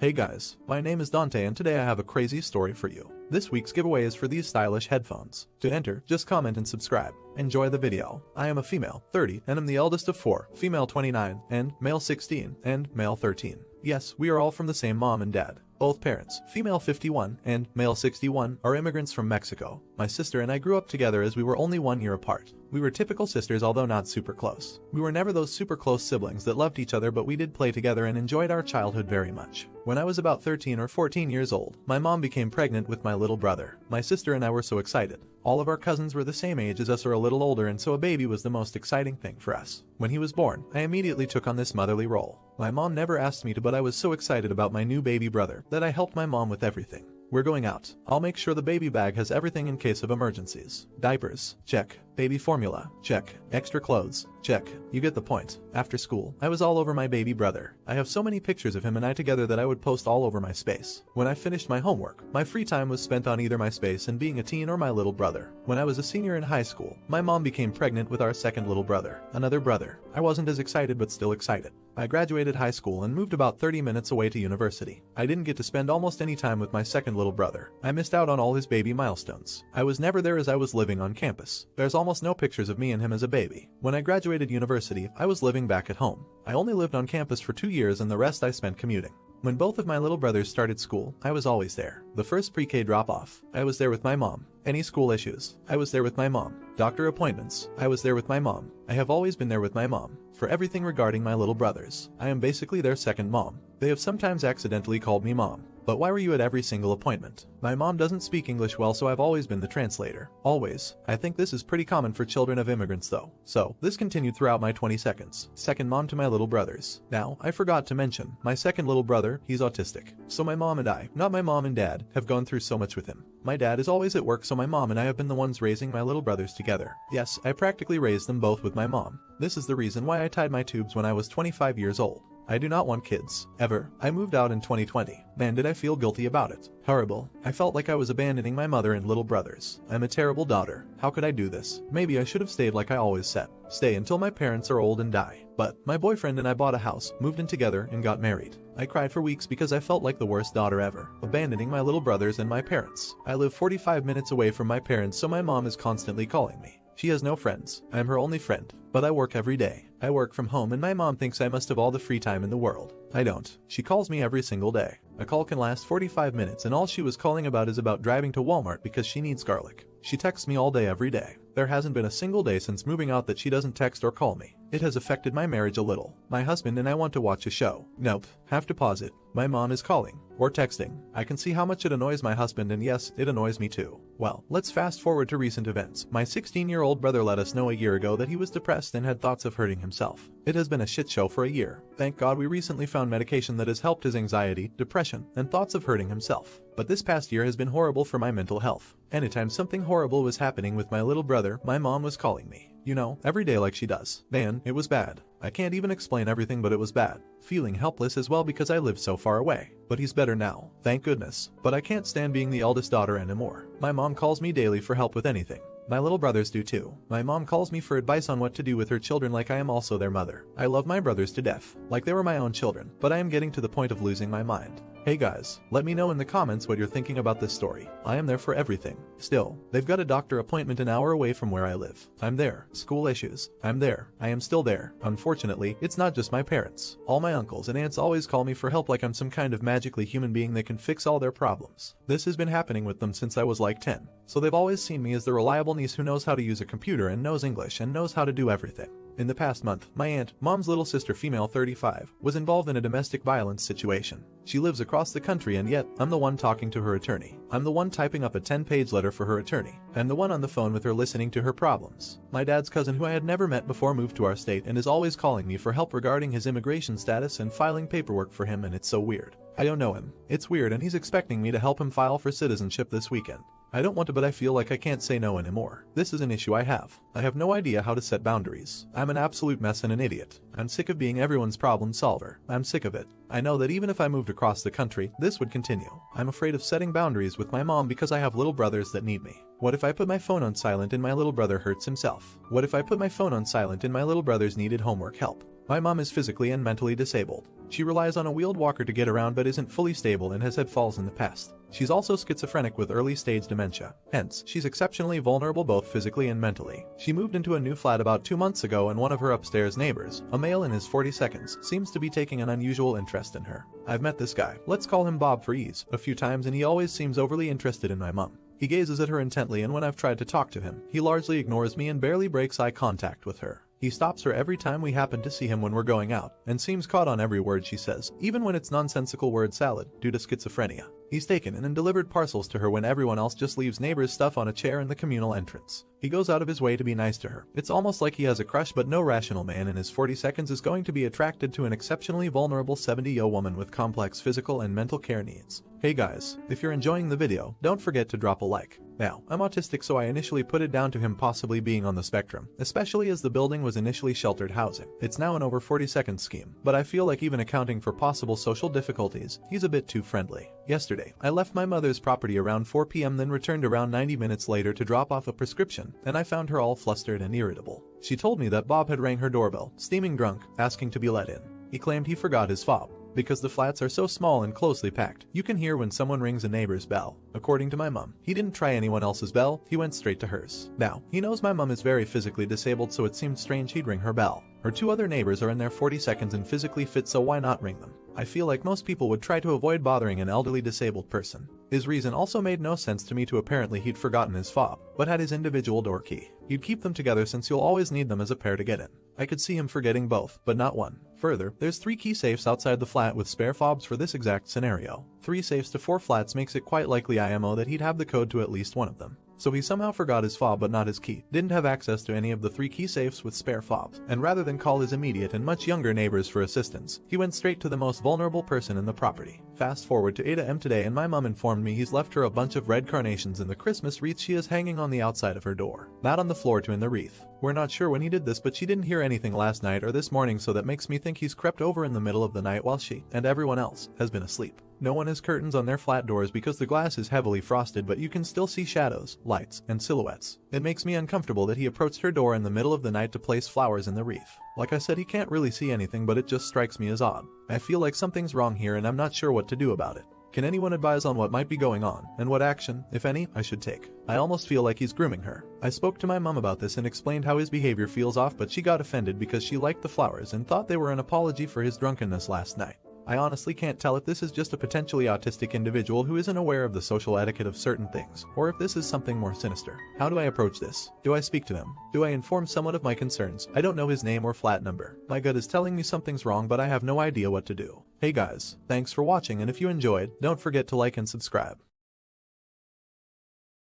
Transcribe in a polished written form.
Hey guys, my name is Dante and today I have a crazy story for you. This week's giveaway is for these stylish headphones. To enter, just comment and subscribe. Enjoy the video. I am a female, 30, and I'm the eldest of 4, female 29, and male 16, and male 13. Yes, we are all from the same mom and dad. Both parents, female 51 and male 61, are immigrants from Mexico. My sister and I grew up together as we were only 1 year apart. We were typical sisters, although not super close. We were never those super close siblings that loved each other, but we did play together and enjoyed our childhood very much. When I was about 13 or 14 years old, my mom became pregnant with my little brother. My sister and I were so excited. All of our cousins were the same age as us or a little older, and so a baby was the most exciting thing for us. When he was born, I immediately took on this motherly role. My mom never asked me to, but I was so excited about my new baby brother that I helped my mom with everything. We're going out. I'll make sure the baby bag has everything in case of emergencies. Diapers, check. Baby formula, check. Extra clothes, check. You get the point. After school, I was all over my baby brother. I have so many pictures of him and I together that I would post all over my space. When I finished my homework, my free time was spent on either my space and being a teen or my little brother. When I was a senior in high school, my mom became pregnant with our second little brother, another brother. I wasn't as excited but still excited. I graduated high school and moved about 30 minutes away to university. I didn't get to spend almost any time with my second little brother. I missed out on all his baby milestones. I was never there as I was living on campus. There's almost no pictures of me and him as a baby. When I graduated university, I was living back at home. I only lived on campus for 2 years and the rest I spent commuting. When both of my little brothers started school, I was always there. The first pre-K drop-off, I was there with my mom. Any school issues, I was there with my mom. Doctor appointments, I was there with my mom. I have always been there with my mom. For everything regarding my little brothers, I am basically their second mom. They have sometimes accidentally called me mom. But why were you at every single appointment? My mom doesn't speak English well, so I've always been the translator. Always. I think this is pretty common for children of immigrants though. So, this continued throughout my 20 seconds. Second mom to my little brothers. Now, I forgot to mention, my second little brother, he's autistic. So my mom and I, not my mom and dad, have gone through so much with him. My dad is always at work, so my mom and I have been the ones raising my little brothers together. Yes, I practically raised them both with my mom. This is the reason why I tied my tubes when I was 25 years old. I do not want kids. Ever. I moved out in 2020. Man, did I feel guilty about it. Horrible. I felt like I was abandoning my mother and little brothers. I'm a terrible daughter. How could I do this? Maybe I should have stayed like I always said. Stay until my parents are old and die. But my boyfriend and I bought a house, moved in together, and got married. I cried for weeks because I felt like the worst daughter ever, abandoning my little brothers and my parents. I live 45 minutes away from my parents, so my mom is constantly calling me. She has no friends. I am her only friend. But I work every day. I work from home and my mom thinks I must have all the free time in the world. I don't. She calls me every single day. A call can last 45 minutes and all she was calling about is about driving to Walmart because she needs garlic. She texts me all day every day. There hasn't been a single day since moving out that she doesn't text or call me. It has affected my marriage a little. My husband and I want to watch a show. Nope. Have to pause it. My mom is calling. Or texting. I can see how much it annoys my husband, and yes, it annoys me too. Well, let's fast forward to recent events. My 16-year-old brother let us know a year ago that he was depressed and had thoughts of hurting himself. It has been a shit show for a year. Thank God we recently found medication that has helped his anxiety, depression, and thoughts of hurting himself. But this past year has been horrible for my mental health. Anytime something horrible was happening with my little brother, my mom was calling me. You know, every day like she does. Man, it was bad. I can't even explain everything, but it was bad. Feeling helpless as well because I lived so far away. But he's better now, thank goodness. But I can't stand being the eldest daughter anymore. My mom calls me daily for help with anything. My little brothers do too. My mom calls me for advice on what to do with her children like I am also their mother. I love my brothers to death, like they were my own children, but I am getting to the point of losing my mind. Hey guys, let me know in the comments what you're thinking about this story. I am there for everything. Still, they've got a doctor appointment an hour away from where I live. I'm there. School issues. I'm there. I am still there. Unfortunately, it's not just my parents. All my uncles and aunts always call me for help like I'm some kind of magically human being that can fix all their problems. This has been happening with them since I was like 10. So they've always seen me as the reliable niece who knows how to use a computer and knows English and knows how to do everything. In the past month, my aunt, mom's little sister, female 35, was involved in a domestic violence situation. She lives across the country and yet, I'm the one talking to her attorney. I'm the one typing up a 10-page letter for her attorney. I'm the one on the phone with her listening to her problems. My dad's cousin, who I had never met before, moved to our state and is always calling me for help regarding his immigration status and filing paperwork for him, and it's so weird. I don't know him. It's weird, and he's expecting me to help him file for citizenship this weekend. I don't want to, but I feel like I can't say no anymore. This is an issue I have. I have no idea how to set boundaries. I'm an absolute mess and an idiot. I'm sick of being everyone's problem solver. I'm sick of it. I know that even if I moved across the country, this would continue. I'm afraid of setting boundaries with my mom because I have little brothers that need me. What if I put my phone on silent and my little brother hurts himself? What if I put my phone on silent and my little brothers needed homework help? My mom is physically and mentally disabled. She relies on a wheeled walker to get around but isn't fully stable and has had falls in the past. She's also schizophrenic with early-stage dementia. Hence, she's exceptionally vulnerable both physically and mentally. She moved into a new flat about 2 months ago and one of her upstairs neighbors, a male in his 40s, seems to be taking an unusual interest in her. I've met this guy, let's call him Bob for ease, a few times and he always seems overly interested in my mom. He gazes at her intently and when I've tried to talk to him, he largely ignores me and barely breaks eye contact with her. He stops her every time we happen to see him when we're going out, and seems caught on every word she says, even when it's nonsensical word salad, due to schizophrenia. He's taken in and delivered parcels to her when everyone else just leaves neighbors' stuff on a chair in the communal entrance. He goes out of his way to be nice to her. It's almost like he has a crush, but no rational man in his 40s is going to be attracted to an exceptionally vulnerable 70-year-old woman with complex physical and mental care needs. Hey guys, if you're enjoying the video, don't forget to drop a like. Now, I'm autistic so I initially put it down to him possibly being on the spectrum, especially as the building was initially sheltered housing. It's now an over 40-second scheme, but I feel like even accounting for possible social difficulties, he's a bit too friendly. Yesterday, I left my mother's property around 4 p.m. then returned around 90 minutes later to drop off a prescription, and I found her all flustered and irritable. She told me that Bob had rang her doorbell, steaming drunk, asking to be let in. He claimed he forgot his fob. Because the flats are so small and closely packed, you can hear when someone rings a neighbor's bell. According to my mom, he didn't try anyone else's bell, he went straight to hers. Now, he knows my mom is very physically disabled, so it seemed strange he'd ring her bell. Her 2 other neighbors are in their 40s and physically fit, so why not ring them? I feel like most people would try to avoid bothering an elderly disabled person. His reason also made no sense to me. Apparently he'd forgotten his fob, but had his individual door key. You'd keep them together since you'll always need them as a pair to get in. I could see him forgetting both, but not one. Further, there's 3 key safes outside the flat with spare fobs for this exact scenario. 3 safes to 4 flats makes it quite likely IMO that he'd have the code to at least one of them. So he somehow forgot his fob but not his key, didn't have access to any of the 3 key safes with spare fobs, and rather than call his immediate and much younger neighbors for assistance, he went straight to the most vulnerable person in the property. Fast forward to 8 a.m. today and my mom informed me he's left her a bunch of red carnations in the Christmas wreath she is hanging on the outside of her door, not on the floor to in the wreath. We're not sure when he did this, but she didn't hear anything last night or this morning, so that makes me think he's crept over in the middle of the night while she, and everyone else, has been asleep. No one has curtains on their flat doors because the glass is heavily frosted, but you can still see shadows, lights, and silhouettes. It makes me uncomfortable that he approached her door in the middle of the night to place flowers in the wreath. Like I said, he can't really see anything, but it just strikes me as odd. I feel like something's wrong here and I'm not sure what to do about it. Can anyone advise on what might be going on, and what action, if any, I should take? I almost feel like he's grooming her. I spoke to my mom about this and explained how his behavior feels off, but she got offended because she liked the flowers and thought they were an apology for his drunkenness last night. I honestly can't tell if this is just a potentially autistic individual who isn't aware of the social etiquette of certain things, or if this is something more sinister. How do I approach this? Do I speak to them? Do I inform someone of my concerns? I don't know his name or flat number. My gut is telling me something's wrong, but I have no idea what to do. Hey guys, thanks for watching, and if you enjoyed, don't forget to like and subscribe.